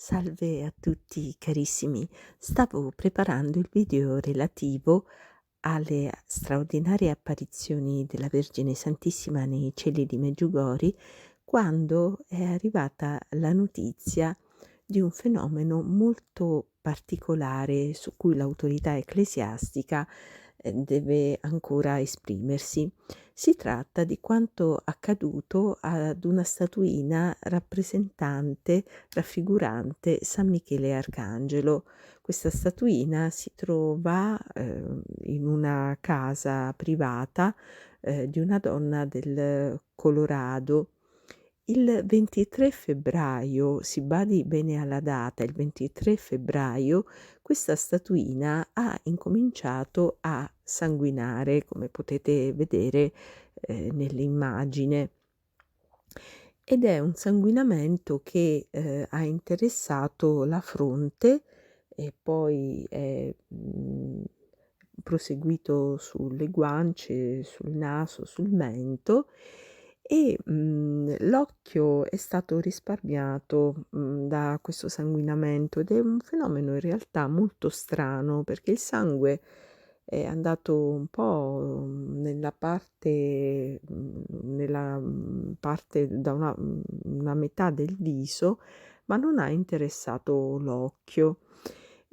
Salve a tutti carissimi, stavo preparando il video relativo alle straordinarie apparizioni della Vergine Santissima nei cieli di Meggiugori, quando è arrivata la notizia di un fenomeno molto particolare su cui l'autorità ecclesiastica deve ancora esprimersi. Si tratta di quanto accaduto ad una statuina raffigurante San Michele Arcangelo. Questa statuina si trova, in una casa privata, di una donna del Colorado. Il 23 febbraio, si badi bene alla data, il 23 febbraio questa statuina ha incominciato a sanguinare, come potete vedere, nell'immagine. Ed è un sanguinamento che, ha interessato la fronte e poi è, proseguito sulle guance, sul naso, sul mento e, l'occhio è stato risparmiato, da questo sanguinamento ed è un fenomeno in realtà molto strano, perché il sangue è andato un po', parte da una metà del viso, ma non ha interessato l'occhio.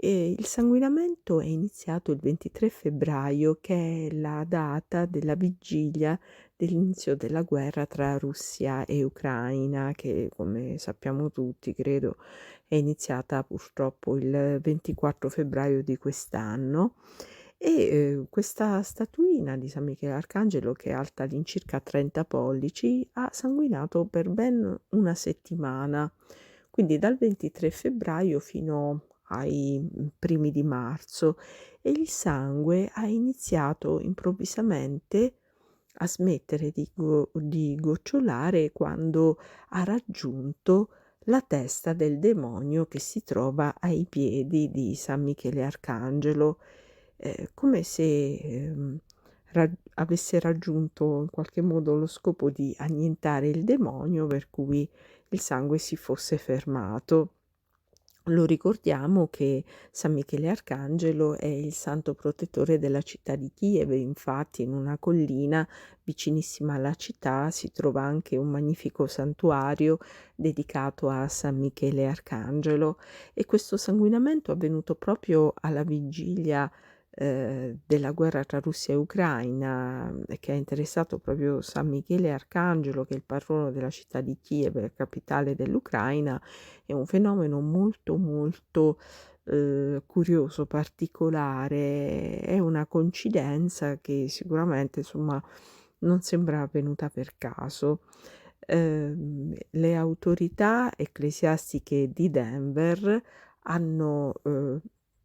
Il sanguinamento è iniziato il 23 febbraio, che è la data della vigilia dell'inizio della guerra tra Russia e Ucraina, che come sappiamo tutti, credo, è iniziata purtroppo il 24 febbraio di quest'anno. Questa statuina di San Michele Arcangelo, che è alta all'incirca 30 pollici, ha sanguinato per ben una settimana, quindi dal 23 febbraio fino ai primi di marzo, e il sangue ha iniziato improvvisamente a smettere di gocciolare quando ha raggiunto la testa del demonio che si trova ai piedi di San Michele Arcangelo, come se, avesse raggiunto in qualche modo lo scopo di annientare il demonio, per cui il sangue si fosse fermato. Lo ricordiamo che San Michele Arcangelo è il santo protettore della città di Kiev, infatti in una collina vicinissima alla città si trova anche un magnifico santuario dedicato a San Michele Arcangelo, e questo sanguinamento è avvenuto proprio alla vigilia della guerra tra Russia e Ucraina, che ha interessato proprio San Michele Arcangelo, che è il patrono della città di Kiev, capitale dell'Ucraina. È un fenomeno molto, molto, curioso, particolare, è una coincidenza che sicuramente, insomma, non sembra avvenuta per caso. Le autorità ecclesiastiche di Denver hanno,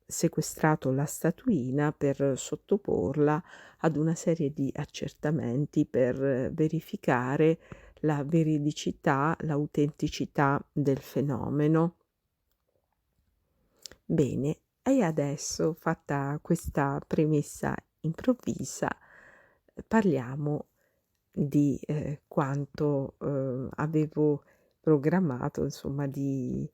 sequestrato la statuina per sottoporla ad una serie di accertamenti per verificare la veridicità, l'autenticità del fenomeno. Bene, e adesso, fatta questa premessa improvvisa, parliamo di, quanto, avevo programmato insomma di,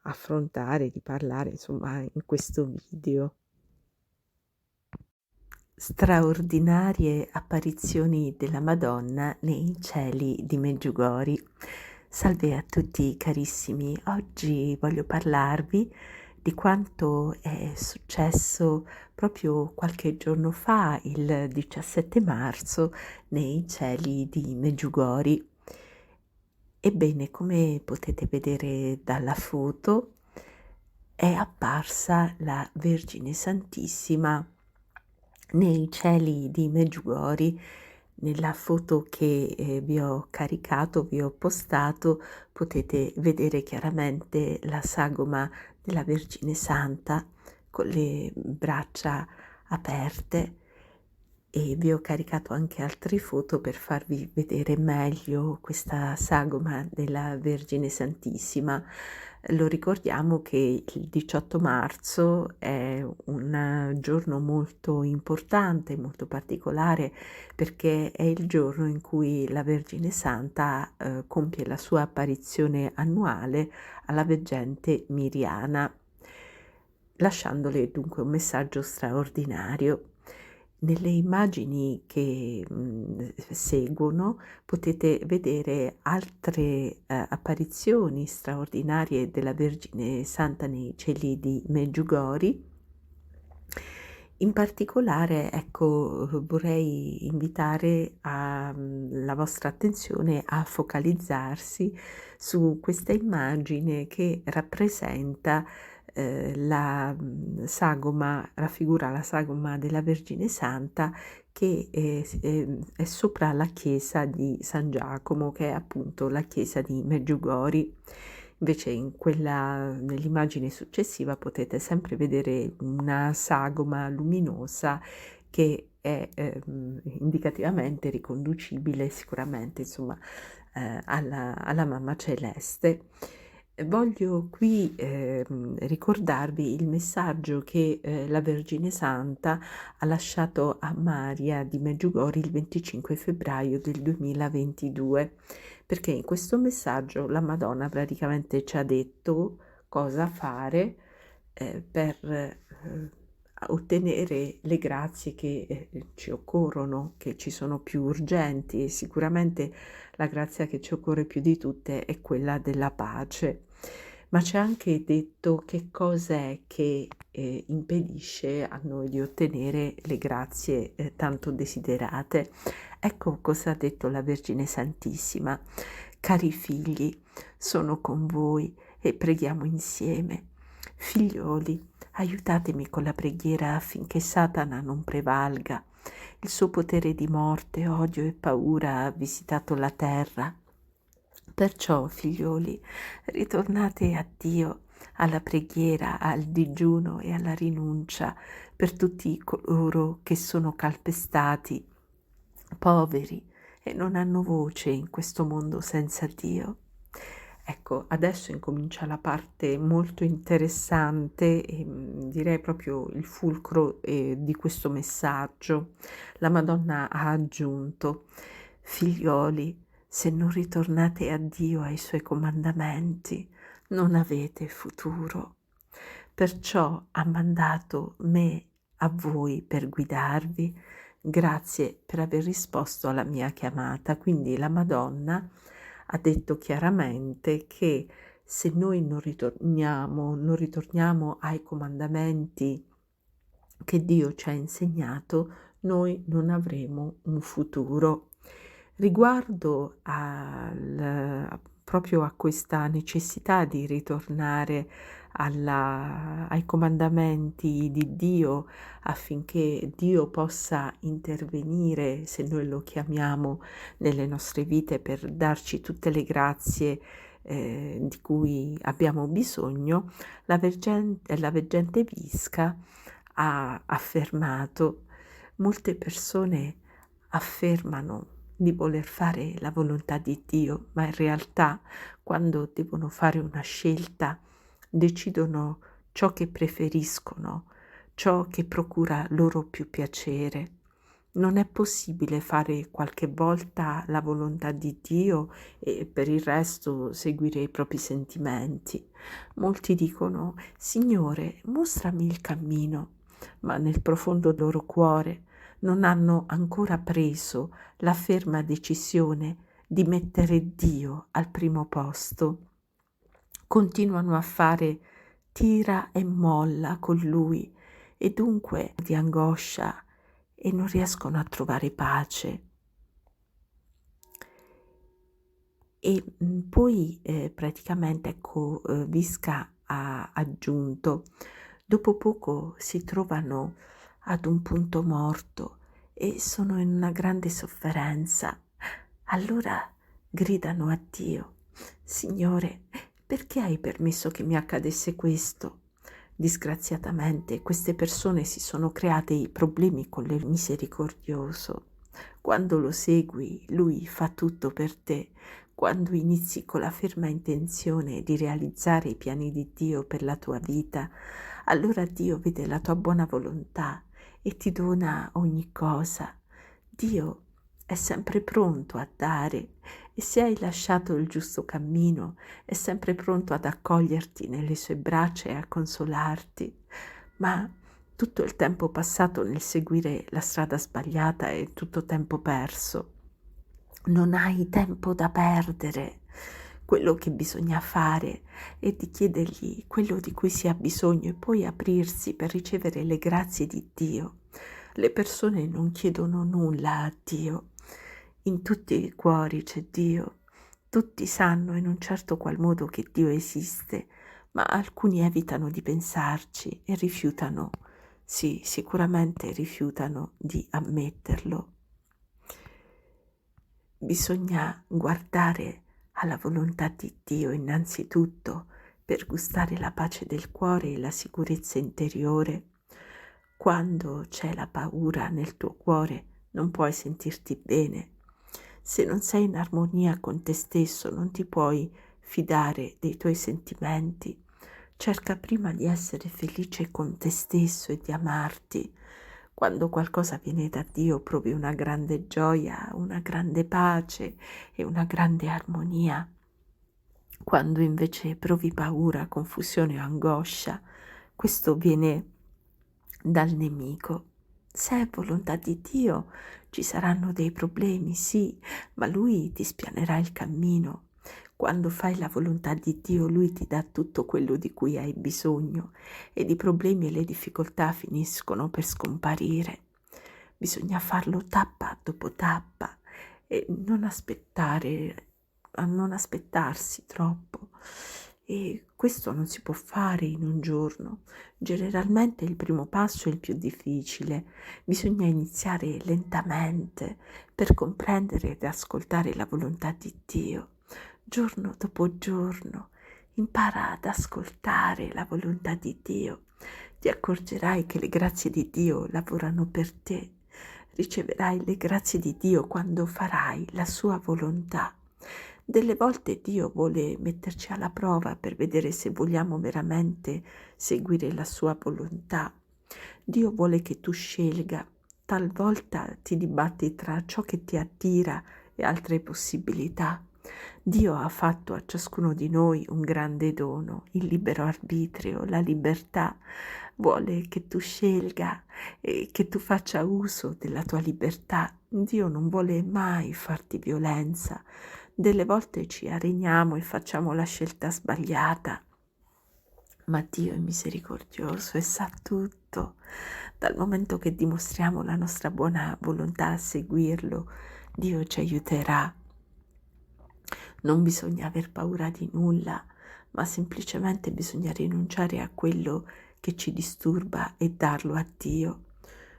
affrontare, di parlare insomma in questo video. Straordinarie apparizioni della Madonna nei cieli di Meggiugori. Salve a tutti carissimi, oggi voglio parlarvi di quanto è successo proprio qualche giorno fa, il 17 marzo, nei cieli di Meggiugori. Ebbene, come potete vedere dalla foto, è apparsa la Vergine Santissima nei cieli di Meggiugori. Nella foto che, vi ho caricato, vi ho postato, potete vedere chiaramente la sagoma della Vergine Santa con le braccia aperte, e vi ho caricato anche altre foto per farvi vedere meglio questa sagoma della Vergine Santissima. Lo ricordiamo che il 18 marzo è un giorno molto importante, molto particolare, perché è il giorno in cui la Vergine Santa compie la sua apparizione annuale alla veggente Miriana, lasciandole dunque un messaggio straordinario. Nelle immagini che seguono potete vedere altre apparizioni straordinarie della Vergine Santa nei cieli di Meggiugori. In particolare, ecco, vorrei invitare la vostra attenzione a focalizzarsi su questa immagine che rappresenta sagoma, raffigura la sagoma della Vergine Santa che è sopra la chiesa di San Giacomo, che è appunto la chiesa di Meggiugori. Invece nell'immagine successiva potete sempre vedere una sagoma luminosa che è indicativamente riconducibile sicuramente, insomma, alla Mamma Celeste. Voglio qui ricordarvi il messaggio che la Vergine Santa ha lasciato a Maria di Meggiugori il 25 febbraio del 2022, perché in questo messaggio la Madonna praticamente ci ha detto cosa fare per ottenere le grazie che ci occorrono, che ci sono più urgenti, e sicuramente la grazia che ci occorre più di tutte è quella della pace. Ma c'è anche detto che cos'è che impedisce a noi di ottenere le grazie tanto desiderate. Ecco cosa ha detto la Vergine Santissima. Cari figli, sono con voi e preghiamo insieme. Figlioli, aiutatemi con la preghiera affinché Satana non prevalga. Il suo potere di morte, odio e paura ha visitato la terra. Perciò, figlioli, ritornate a Dio, alla preghiera, al digiuno e alla rinuncia per tutti coloro che sono calpestati, poveri e non hanno voce in questo mondo senza Dio. Ecco, adesso incomincia la parte molto interessante e direi proprio il fulcro di questo messaggio. La Madonna ha aggiunto: figlioli, se non ritornate a Dio e ai suoi comandamenti, non avete futuro. Perciò ha mandato me a voi per guidarvi. Grazie per aver risposto alla mia chiamata. Quindi la Madonna ha detto chiaramente che se noi non ritorniamo ai comandamenti che Dio ci ha insegnato, noi non avremo un futuro. Riguardo proprio a questa necessità di ritornare ai comandamenti di Dio affinché Dio possa intervenire, se noi lo chiamiamo, nelle nostre vite per darci tutte le grazie di cui abbiamo bisogno, la veggente Visca ha affermato: molte persone affermano di voler fare la volontà di Dio, ma in realtà quando devono fare una scelta decidono ciò che preferiscono, ciò che procura loro più piacere. Non è possibile fare qualche volta la volontà di Dio e per il resto seguire i propri sentimenti. Molti dicono: Signore, mostrami il cammino, ma nel profondo loro cuore non hanno ancora preso la ferma decisione di mettere Dio al primo posto. Continuano a fare tira e molla con Lui e dunque di angoscia e non riescono a trovare pace. E poi praticamente ecco Visca ha aggiunto: dopo poco si trovano ad un punto morto e sono in una grande sofferenza. Allora gridano a Dio: Signore, perché hai permesso che mi accadesse questo? Disgraziatamente queste persone si sono create i problemi con il misericordioso. Quando lo segui, lui fa tutto per te. quando inizi con la ferma intenzione di realizzare i piani di Dio per la tua vita, allora Dio vede la tua buona volontà e ti dona ogni cosa. Dio è sempre pronto a dare e se hai lasciato il giusto cammino è sempre pronto ad accoglierti nelle sue braccia e a consolarti. Ma tutto il tempo passato nel seguire la strada sbagliata è tutto tempo perso. Non hai tempo da perdere. Quello che bisogna fare è di chiedergli quello di cui si ha bisogno e poi aprirsi per ricevere le grazie di Dio. Le persone non chiedono nulla a Dio. In tutti i cuori c'è Dio. Tutti sanno in un certo qual modo che Dio esiste, ma alcuni evitano di pensarci e rifiutano, sì, sicuramente rifiutano di ammetterlo. Bisogna guardare alla volontà di Dio innanzitutto per gustare la pace del cuore e la sicurezza interiore. Quando c'è la paura nel tuo cuore non puoi sentirti bene. Se non sei in armonia con te stesso non ti puoi fidare dei tuoi sentimenti. Cerca prima di essere felice con te stesso e di amarti. Quando qualcosa viene da Dio provi una grande gioia, una grande pace e una grande armonia. Quando invece provi paura, confusione o angoscia, questo viene dal nemico. Se è volontà di Dio, ci saranno dei problemi, sì, ma Lui ti spianerà il cammino. Quando fai la volontà di Dio, Lui ti dà tutto quello di cui hai bisogno ed i problemi e le difficoltà finiscono per scomparire. Bisogna farlo tappa dopo tappa e non aspettarsi troppo. E questo non si può fare in un giorno. Generalmente il primo passo è il più difficile. Bisogna iniziare lentamente per comprendere ed ascoltare la volontà di Dio. Giorno dopo giorno impara ad ascoltare la volontà di Dio. Ti accorgerai che le grazie di Dio lavorano per te. Riceverai le grazie di Dio quando farai la sua volontà. Delle volte Dio vuole metterci alla prova per vedere se vogliamo veramente seguire la sua volontà. Dio vuole che tu scelga. Talvolta ti dibatti tra ciò che ti attira e altre possibilità. Dio ha fatto a ciascuno di noi un grande dono, il libero arbitrio, la libertà. Vuole che tu scelga e che tu faccia uso della tua libertà. Dio non vuole mai farti violenza. Delle volte ci areniamo e facciamo la scelta sbagliata, ma Dio è misericordioso e sa tutto. Dal momento che dimostriamo la nostra buona volontà a seguirlo, Dio ci aiuterà. Non bisogna aver paura di nulla, ma semplicemente bisogna rinunciare a quello che ci disturba e darlo a Dio.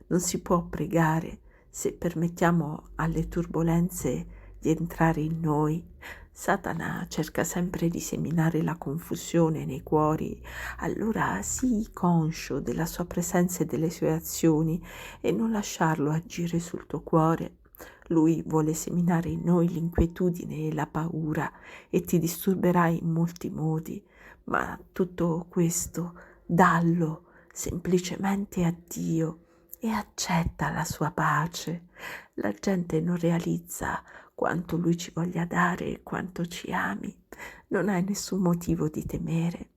Non si può pregare se permettiamo alle turbolenze di entrare in noi. Satana cerca sempre di seminare la confusione nei cuori, allora sii conscio della sua presenza e delle sue azioni e non lasciarlo agire sul tuo cuore. Lui vuole seminare in noi l'inquietudine e la paura e ti disturberà in molti modi, ma tutto questo dallo semplicemente a Dio e accetta la sua pace. La gente non realizza quanto Lui ci voglia dare e quanto ci ami. Non hai nessun motivo di temere.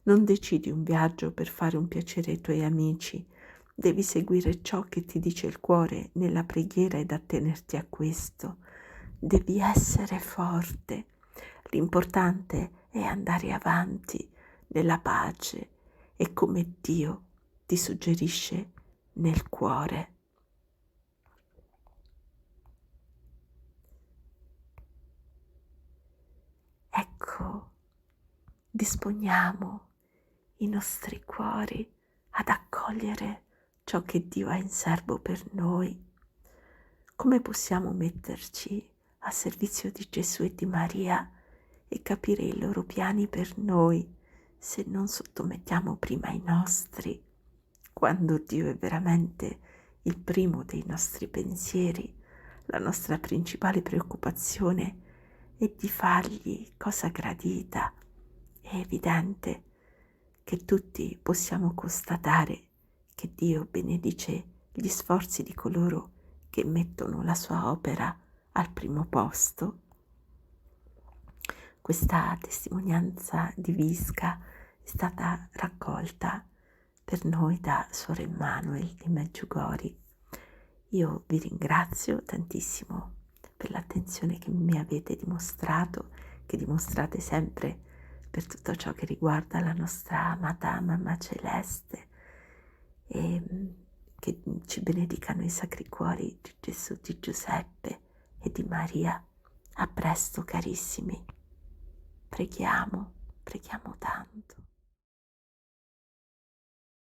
Non decidi un viaggio per fare un piacere ai tuoi amici. Devi seguire ciò che ti dice il cuore nella preghiera ed attenerti a questo. Devi essere forte. L'importante è andare avanti nella pace e come Dio ti suggerisce nel cuore. Ecco, disponiamo i nostri cuori ad accogliere ciò che Dio ha in serbo per noi. Come possiamo metterci a servizio di Gesù e di Maria e capire i loro piani per noi se non sottomettiamo prima i nostri? Quando Dio è veramente il primo dei nostri pensieri, la nostra principale preoccupazione e di fargli cosa gradita. È evidente che tutti possiamo constatare che Dio benedice gli sforzi di coloro che mettono la sua opera al primo posto. Questa testimonianza di Visca è stata raccolta per noi da Suor Emmanuel di Medjugorje. Io vi ringrazio tantissimo per l'attenzione che mi avete dimostrato, che dimostrate sempre per tutto ciò che riguarda la nostra amata Mamma Celeste, e che ci benedicano i sacri cuori di Gesù, di Giuseppe e di Maria. A presto, carissimi. Preghiamo tanto.